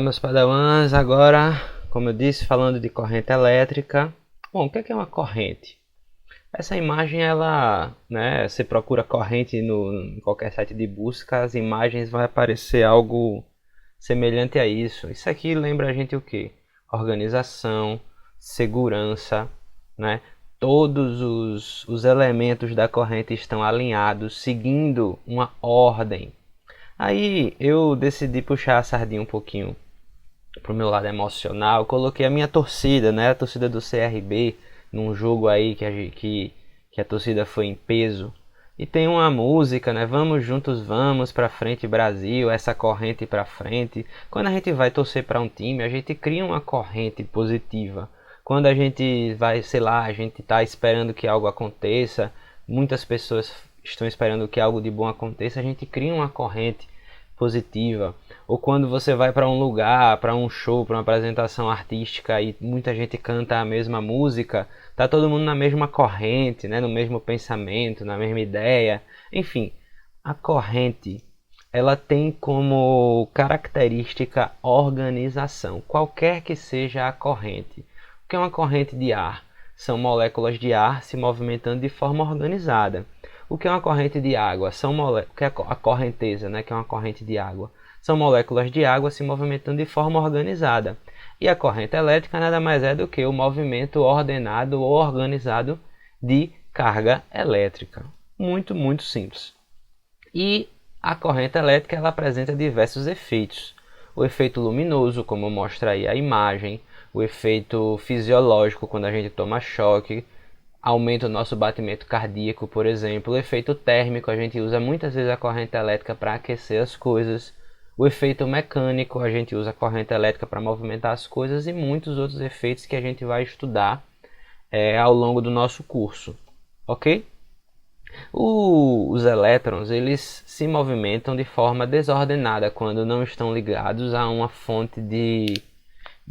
meus padawans, agora, como eu disse, falando de corrente elétrica. Bom, o que é uma corrente? Essa imagem, você procura corrente em qualquer site de busca, as imagens vão aparecer algo semelhante a isso. Isso aqui lembra a gente o quê? Organização, segurança, né? Todos os elementos da corrente estão alinhados, seguindo uma ordem. Aí eu decidi puxar a sardinha um pouquinho pro meu lado emocional. Coloquei a minha torcida, né? A torcida do CRB, num jogo aí que a torcida foi em peso. E tem uma música, né? Vamos juntos, vamos pra frente, Brasil, essa corrente pra frente. Quando a gente vai torcer para um time, a gente cria uma corrente positiva. Quando a gente vai, sei lá, a gente tá esperando que algo aconteça, muitas pessoas estão esperando que algo de bom aconteça, a gente cria uma corrente positiva. Ou quando você vai para um lugar, para um show, para uma apresentação artística e muita gente canta a mesma música, tá todo mundo na mesma corrente, né? No mesmo pensamento, na mesma ideia. Enfim, a corrente, ela tem como característica organização, qualquer que seja a corrente. O que é uma corrente de ar? São moléculas de ar se movimentando de forma organizada. O que é uma corrente de água? O que é a correnteza, né? Que é uma corrente de água. São moléculas de água se movimentando de forma organizada. E a corrente elétrica nada mais é do que o movimento ordenado ou organizado de carga elétrica. Muito, muito simples. E a corrente elétrica ela apresenta diversos efeitos. O efeito luminoso, como mostra aí a imagem, o efeito fisiológico quando a gente toma choque, aumenta o nosso batimento cardíaco, por exemplo. O efeito térmico, a gente usa muitas vezes a corrente elétrica para aquecer as coisas. O efeito mecânico, a gente usa a corrente elétrica para movimentar as coisas e muitos outros efeitos que a gente vai estudar ao longo do nosso curso, ok? Os elétrons, eles se movimentam de forma desordenada quando não estão ligados a uma fonte de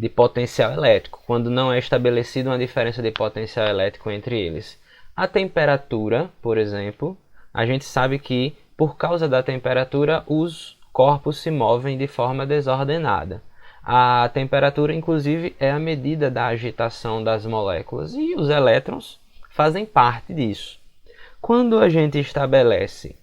potencial elétrico, quando não é estabelecida uma diferença de potencial elétrico entre eles. A temperatura, por exemplo, a gente sabe que por causa da temperatura os corpos se movem de forma desordenada. A temperatura, inclusive, é a medida da agitação das moléculas e os elétrons fazem parte disso. Quando a gente estabelece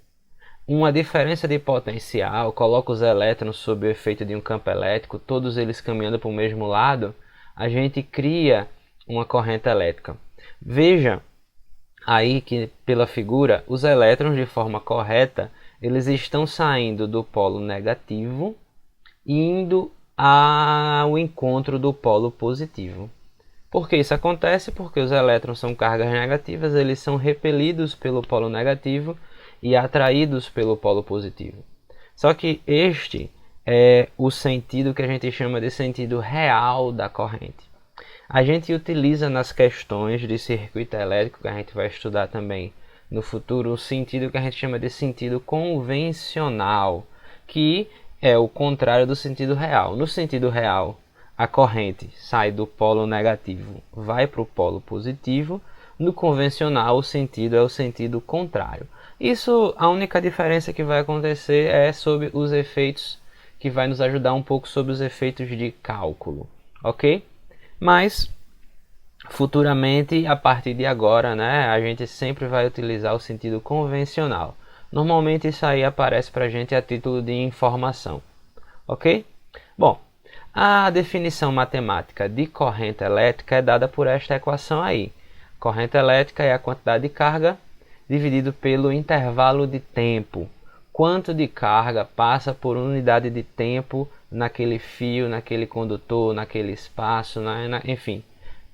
uma diferença de potencial, coloca os elétrons sob o efeito de um campo elétrico, todos eles caminhando para o mesmo lado, a gente cria uma corrente elétrica. Veja aí que pela figura, os elétrons de forma correta, eles estão saindo do polo negativo e indo ao encontro do polo positivo. Por que isso acontece? Porque os elétrons são cargas negativas, eles são repelidos pelo polo negativo e atraídos pelo polo positivo. Só que este é o sentido que a gente chama de sentido real da corrente. A gente utiliza nas questões de circuito elétrico, que a gente vai estudar também no futuro, o sentido que a gente chama de sentido convencional, que é o contrário do sentido real. No sentido real, a corrente sai do polo negativo, vai para o polo positivo. No convencional, o sentido é o sentido contrário. Isso, a única diferença que vai acontecer é sobre os efeitos, que vai nos ajudar um pouco sobre os efeitos de cálculo, ok? Mas, futuramente, a partir de agora, né, a gente sempre vai utilizar o sentido convencional. Normalmente isso aí aparece para a gente a título de informação, ok? Bom, a definição matemática de corrente elétrica é dada por esta equação aí. Corrente elétrica é a quantidade de carga dividido pelo intervalo de tempo. Quanto de carga passa por unidade de tempo naquele fio, naquele condutor, naquele espaço, enfim,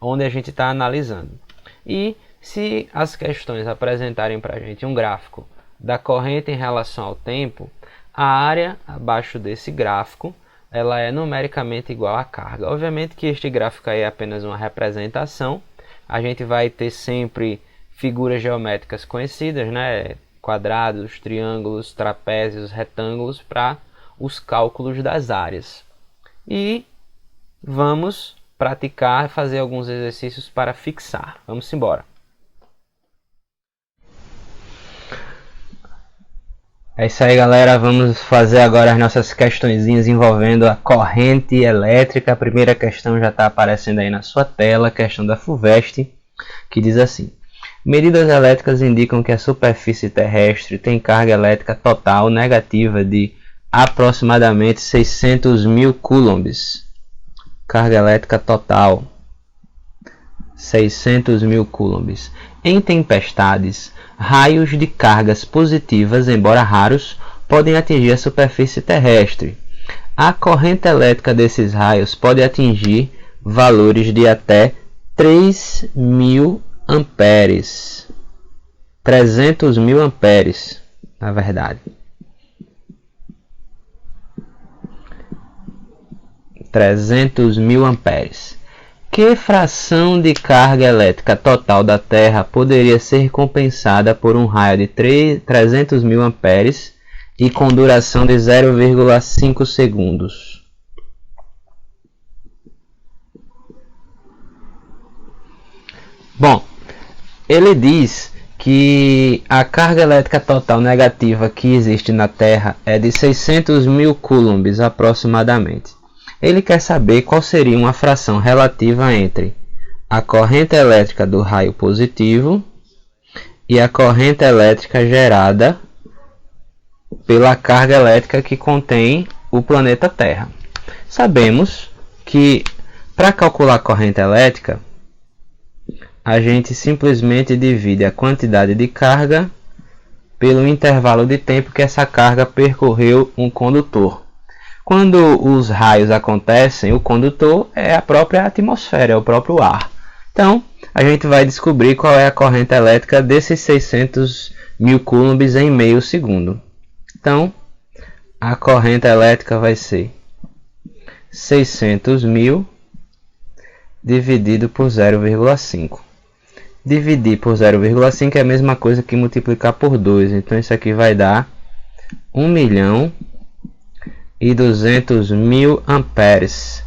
onde a gente está analisando. E se as questões apresentarem para a gente um gráfico da corrente em relação ao tempo, a área abaixo desse gráfico ela é numericamente igual à carga. Obviamente que este gráfico aí é apenas uma representação. A gente vai ter sempre figuras geométricas conhecidas, né? Quadrados, triângulos, trapézios, retângulos para os cálculos das áreas. E vamos praticar, fazer alguns exercícios para fixar. Vamos embora. É isso aí, galera. Vamos fazer agora as nossas questõezinhas envolvendo a corrente elétrica. A primeira questão já está aparecendo aí na sua tela, a questão da FUVEST, que diz assim: medidas elétricas indicam que a superfície terrestre tem carga elétrica total negativa de aproximadamente 600 mil coulombs. Carga elétrica total 600 mil coulombs. Em tempestades, raios de cargas positivas, embora raros, podem atingir a superfície terrestre. A corrente elétrica desses raios pode atingir valores de até 3.000 amperes. 300 mil amperes, na verdade. 300 mil amperes. Que fração de carga elétrica total da Terra poderia ser compensada por um raio de 300 mil amperes e com duração de 0,5 segundos? Bom, ele diz que a carga elétrica total negativa que existe na Terra é de 600 mil coulombs aproximadamente. Ele quer saber qual seria uma fração relativa entre a corrente elétrica do raio positivo e a corrente elétrica gerada pela carga elétrica que contém o planeta Terra. Sabemos que para calcular a corrente elétrica, a gente simplesmente divide a quantidade de carga pelo intervalo de tempo que essa carga percorreu um condutor. Quando os raios acontecem, o condutor é a própria atmosfera, é o próprio ar. Então, a gente vai descobrir qual é a corrente elétrica desses 600 mil coulombs em meio segundo. Então, a corrente elétrica vai ser 600 mil dividido por 0,5. Dividir por 0,5 é a mesma coisa que multiplicar por 2. Então, isso aqui vai dar 1.200.000 amperes.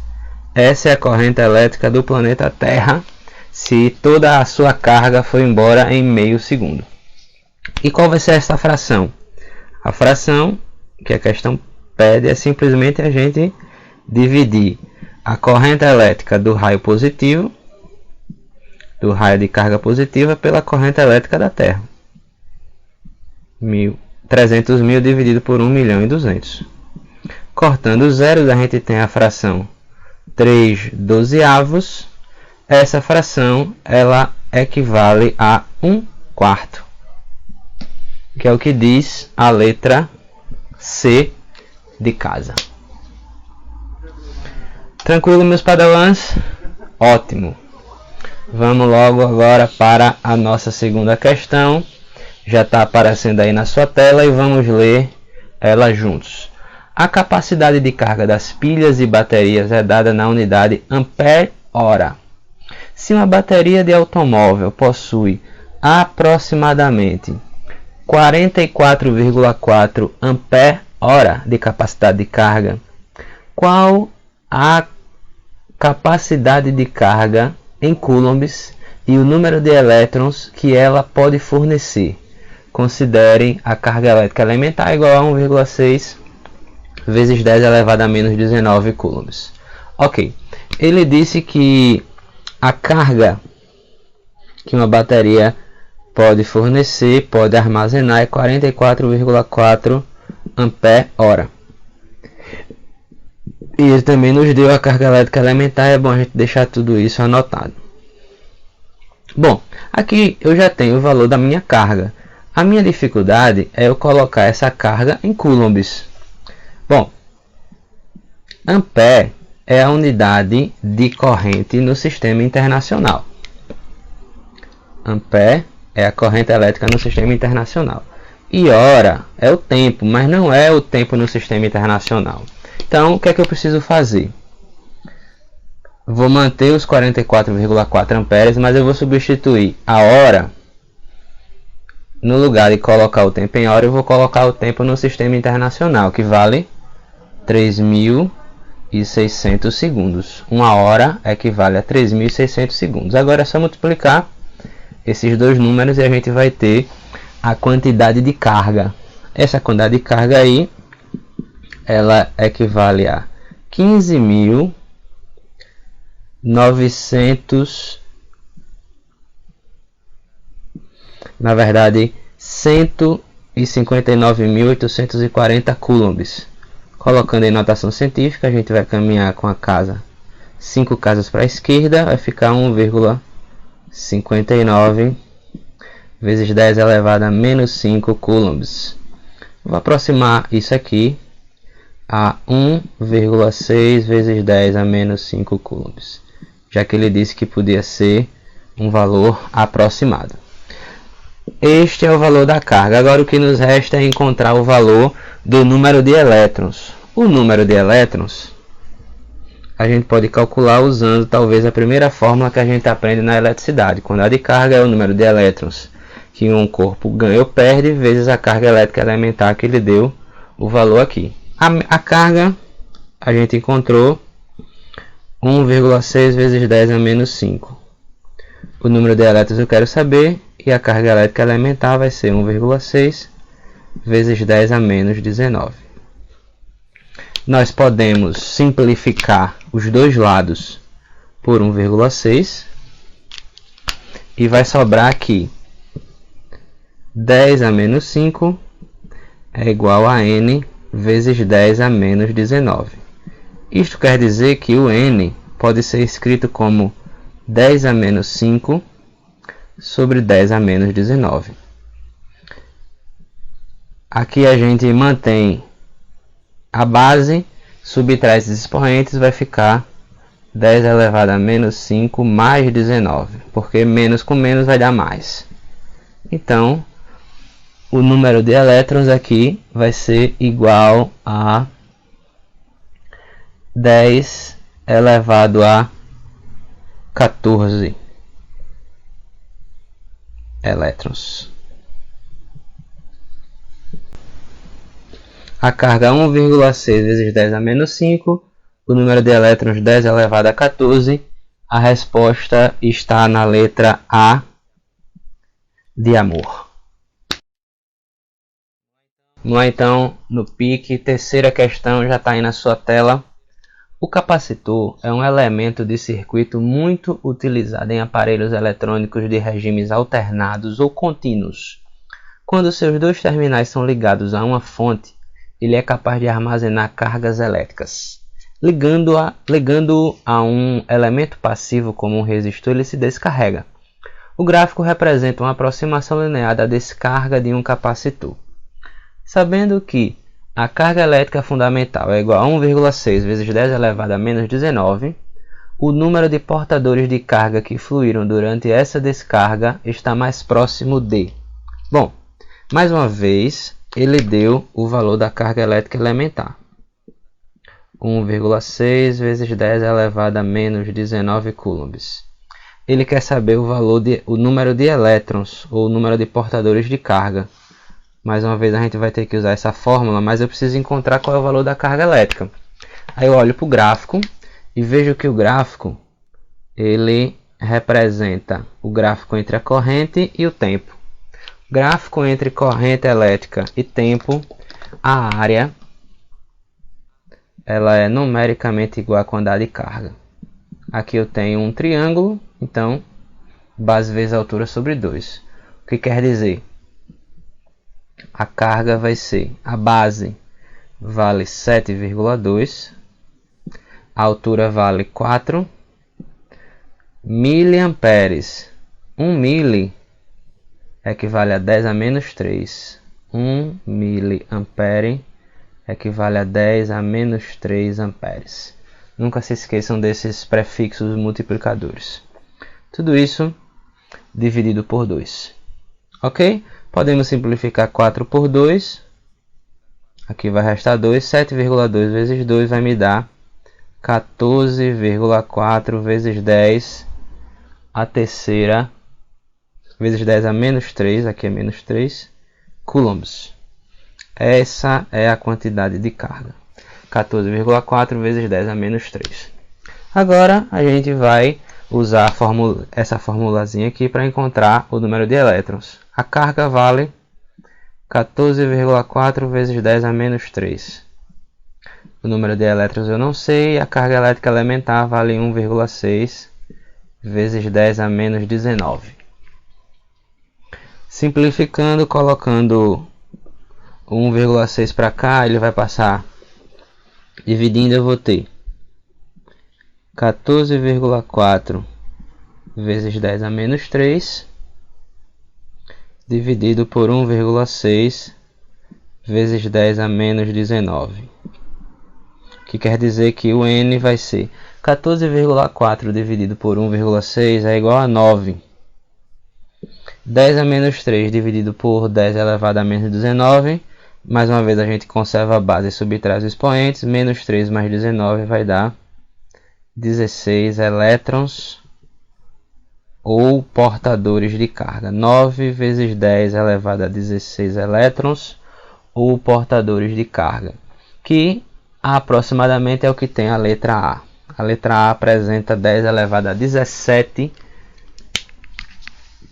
Essa é a corrente elétrica do planeta Terra se toda a sua carga for embora em meio segundo. E qual vai ser essa fração? A fração que a questão pede é simplesmente a gente dividir a corrente elétrica do raio positivo, do raio de carga positiva, pela corrente elétrica da Terra. 300 mil dividido por 1.200.000. Cortando os zeros, a gente tem a fração 3/12. Essa fração ela equivale a 1/4, que é o que diz a letra C de casa. Tranquilo, meus padawans? Ótimo. Vamos logo agora para a nossa segunda questão. Já está aparecendo aí na sua tela e vamos ler ela juntos. A capacidade de carga das pilhas e baterias é dada na unidade ampere-hora. Se uma bateria de automóvel possui aproximadamente 44,4 ampere-hora de capacidade de carga, qual a capacidade de carga em coulombs e o número de elétrons que ela pode fornecer? Considerem a carga elétrica elementar igual a 1,6 vezes 10 elevado a menos 19 coulombs. Ok, ele disse que a carga que uma bateria pode fornecer, pode armazenar é 44,4 ampere-hora. E ele também nos deu a carga elétrica elementar, é bom a gente deixar tudo isso anotado. Bom, aqui eu já tenho o valor da minha carga. A minha dificuldade é eu colocar essa carga em coulombs. Bom, ampere é a unidade de corrente no sistema internacional. Ampere é a corrente elétrica no sistema internacional. E hora é o tempo, mas não é o tempo no sistema internacional. Então, o que é que eu preciso fazer? Vou manter os 44,4 amperes, mas eu vou substituir a hora. No lugar de colocar o tempo em hora, eu vou colocar o tempo no sistema internacional, que vale 3.600 segundos. Uma hora equivale a 3.600 segundos. Agora é só multiplicar esses dois números e a gente vai ter a quantidade de carga. Essa quantidade de carga aí, ela equivale a 15.900, na verdade 159.840 coulombs. Colocando em notação científica, a gente vai caminhar com a casa 5 casas para a esquerda, vai ficar 1,59 vezes 10 elevado a menos 5 coulombs. Vou aproximar isso aqui a 1,6 vezes 10 a menos 5 coulombs, já que ele disse que podia ser um valor aproximado. Este é o valor da carga. Agora o que nos resta é encontrar o valor do número de elétrons. O número de elétrons a gente pode calcular usando talvez a primeira fórmula que a gente aprende na eletricidade. Quantidade de carga é o número de elétrons que um corpo ganha ou perde vezes a carga elétrica elementar que ele deu o valor aqui. A carga a gente encontrou 1,6 vezes 10 a menos 5. O número de elétrons eu quero saber e a carga elétrica elementar vai ser 1,6 vezes 10 a menos 19. Nós podemos simplificar os dois lados por 1,6 e vai sobrar aqui 10 a menos 5 é igual a n vezes 10 a menos 19. Isto quer dizer que o n pode ser escrito como 10 a menos 5 sobre 10 a menos 19. Aqui a gente mantém a base, subtrai esses expoentes, vai ficar 10 elevado a menos 5 mais 19, porque menos com menos vai dar mais. Então, o número de elétrons aqui vai ser igual a 10 elevado a 14 elétrons. A carga 1,6 vezes 10 a menos 5, o número de elétrons 10 elevado a 14, a resposta está na letra A de amor. Vamos lá então no PIC, terceira questão já está aí na sua tela. O capacitor é um elemento de circuito muito utilizado em aparelhos eletrônicos de regimes alternados ou contínuos. Quando seus dois terminais são ligados a uma fonte, ele é capaz de armazenar cargas elétricas. Ligando-o a um elemento passivo como um resistor, ele se descarrega. O gráfico representa uma aproximação linear da descarga de um capacitor. Sabendo que a carga elétrica fundamental é igual a 1,6 vezes 10 elevado a menos 19, o número de portadores de carga que fluíram durante essa descarga está mais próximo de... Bom, mais uma vez, ele deu o valor da carga elétrica elementar. 1,6 vezes 10 elevado a menos 19 coulombs. Ele quer saber o número de elétrons, ou o número de portadores de carga. Mais uma vez a gente vai ter que usar essa fórmula, mas eu preciso encontrar qual é o valor da carga elétrica. Aí eu olho para o gráfico e vejo que o gráfico ele representa o gráfico entre a corrente e o tempo. Gráfico entre corrente elétrica e tempo, a área ela é numericamente igual à quantidade de carga. Aqui eu tenho um triângulo, então base vezes altura sobre 2. O que quer dizer? A carga vai ser, a base vale 7,2, a altura vale 4 miliamperes. 1 mili equivale a 10 a menos 3. 1 miliampere equivale a 10 a menos 3 amperes. Nunca se esqueçam desses prefixos multiplicadores. Tudo isso dividido por 2. Ok? Podemos simplificar 4 por 2. Aqui vai restar 2. 7,2 vezes 2 vai me dar 14,4 vezes 10 a terceira vezes 10 a menos 3. Aqui é menos 3 coulombs. Essa é a quantidade de carga. 14,4 vezes 10 a menos 3. Agora a gente vai usar essa formulazinha aqui para encontrar o número de elétrons. A carga vale 14,4 vezes 10 a menos 3. O número de elétrons eu não sei. A carga elétrica elementar vale 1,6 vezes 10 a menos 19. Simplificando, colocando 1,6 para cá, ele vai passar. Dividindo, eu vou ter 14,4 vezes 10 a menos 3 dividido por 1,6 vezes 10 a menos 19. Que quer dizer que o N vai ser 14,4 dividido por 1,6 é igual a 9. 10 a menos 3 dividido por 10 elevado a menos 19. Mais uma vez a gente conserva a base e subtrai os expoentes. Menos 3 mais 19 vai dar 16 elétrons ou portadores de carga. 9 vezes 10 elevado a 16 elétrons ou portadores de carga. Que aproximadamente é o que tem a letra A. A letra A apresenta 10 elevado a 17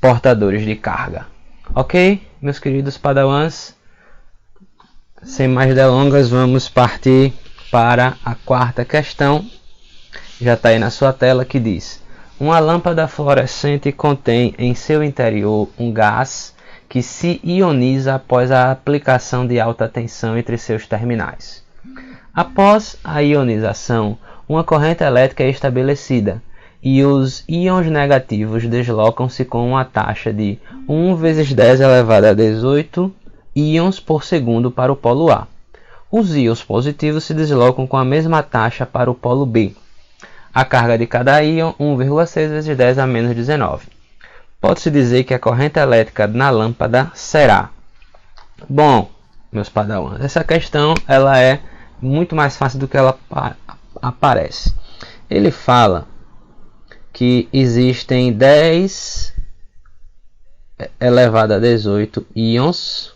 portadores de carga. Ok, meus queridos padawans? Sem mais delongas, vamos partir para a quarta questão. Já está aí na sua tela, que diz: uma lâmpada fluorescente contém em seu interior um gás que se ioniza após a aplicação de alta tensão entre seus terminais. Após a ionização, uma corrente elétrica é estabelecida e os íons negativos deslocam-se com uma taxa de 1 vezes 10 elevado a 18 íons por segundo para o polo A. Os íons positivos se deslocam com a mesma taxa para o polo B. A carga de cada íon 1,6 vezes 10 a menos 19. Pode-se dizer que a corrente elétrica na lâmpada será... Bom, meus padawans, essa questão ela é muito mais fácil do que ela aparece. Ele fala que existem 10 elevado a 18 íons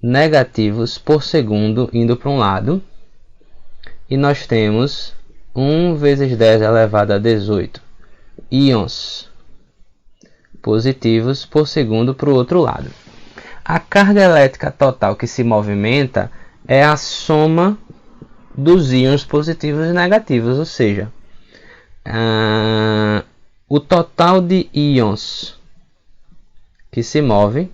negativos por segundo indo para um lado, e nós temos 1 vezes 10 elevado a 18 íons positivos por segundo para o outro lado. A carga elétrica total que se movimenta é a soma dos íons positivos e negativos, ou seja, o total de íons que se move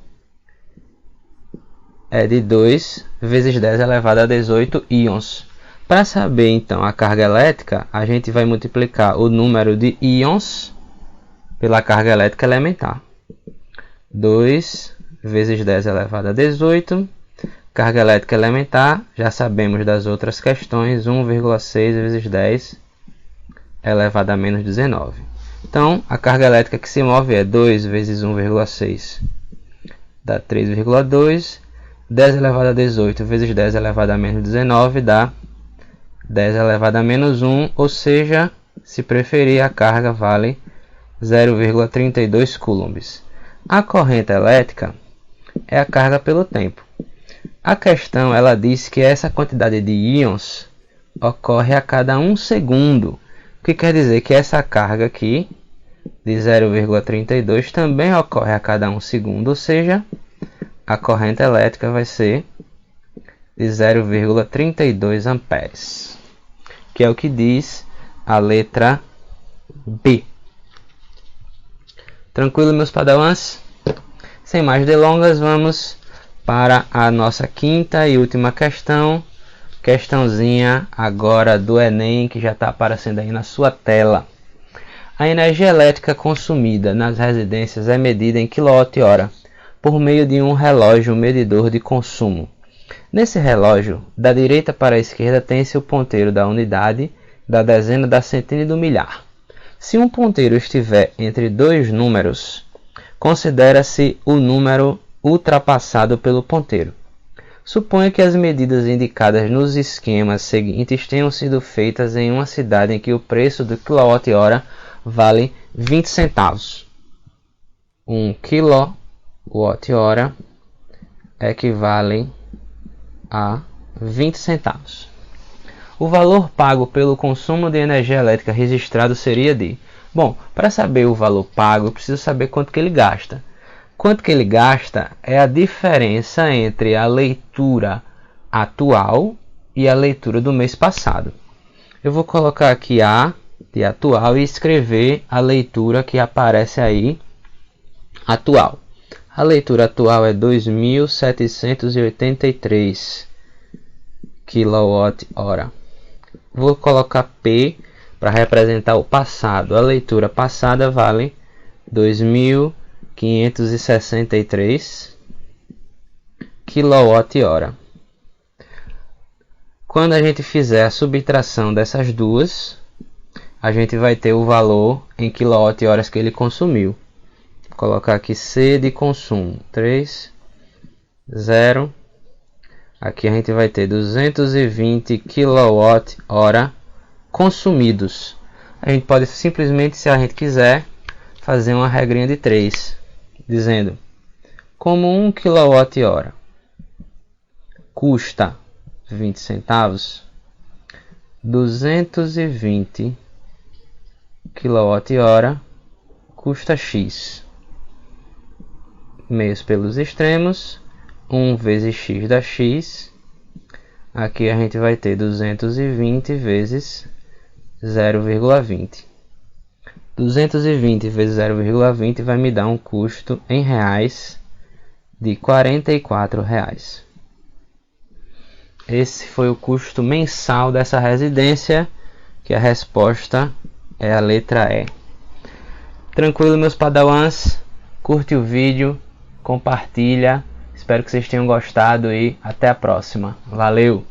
é de 2 vezes 10 elevado a 18 íons. Para saber então a carga elétrica, a gente vai multiplicar o número de íons pela carga elétrica elementar. 2 vezes 10 elevado a 18. Carga elétrica elementar, já sabemos das outras questões, 1,6 vezes 10 elevado a menos 19. Então, a carga elétrica que se move é 2 vezes 1,6, dá 3,2. 10 elevado a 18 vezes 10 elevado a menos 19 dá 10 elevado a menos 1, ou seja, se preferir, a carga vale 0,32 coulombs. A corrente elétrica é a carga pelo tempo. A questão ela diz que essa quantidade de íons ocorre a cada 1 segundo, o que quer dizer que essa carga aqui de 0,32 também ocorre a cada 1 segundo, ou seja, a corrente elétrica vai ser de 0,32 amperes, que é o que diz a letra B. Tranquilo, meus padawans? Sem mais delongas, vamos para a nossa quinta e última questão. Questãozinha agora do Enem, que já está aparecendo aí na sua tela. A energia elétrica consumida nas residências é medida em kWh por meio de um relógio medidor de consumo. Nesse relógio, da direita para a esquerda tem-se o ponteiro da unidade, da dezena, da centena e do milhar. Se um ponteiro estiver entre dois números, considera-se o número ultrapassado pelo ponteiro. Suponha que as medidas indicadas nos esquemas seguintes tenham sido feitas em uma cidade em que o preço do kWh vale 20 centavos. 1 kWh equivale a 20 centavos. O valor pago pelo consumo de energia elétrica registrado seria de... Bom, para saber o valor pago, eu preciso saber quanto que ele gasta. quanto que ele gasta é a diferença entre a leitura atual e a leitura do mês passado. Eu vou colocar aqui A de atual e escrever a leitura que aparece aí atual. A leitura atual é 2.783 kWh. Vou colocar P para representar o passado. A leitura passada vale 2.563 kWh. Quando a gente fizer a subtração dessas duas, a gente vai ter o valor em kWh que ele consumiu. Vou colocar aqui C de consumo, 3, 0. Aqui a gente vai ter 220 kWh consumidos. A gente pode simplesmente, se a gente quiser, fazer uma regrinha de 3, dizendo, como 1 kWh custa 20 centavos, 220 kWh custa X. Meios pelos extremos, 1 vezes X dá X. Aqui a gente vai ter 220 vezes 0,20. 220 vezes 0,20 vai me dar um custo em reais de R$ 44. Esse foi o custo mensal dessa residência, que a resposta é a letra E. Tranquilo, meus padawans? Curte o vídeo, compartilha. Espero que vocês tenham gostado e até a próxima. Valeu!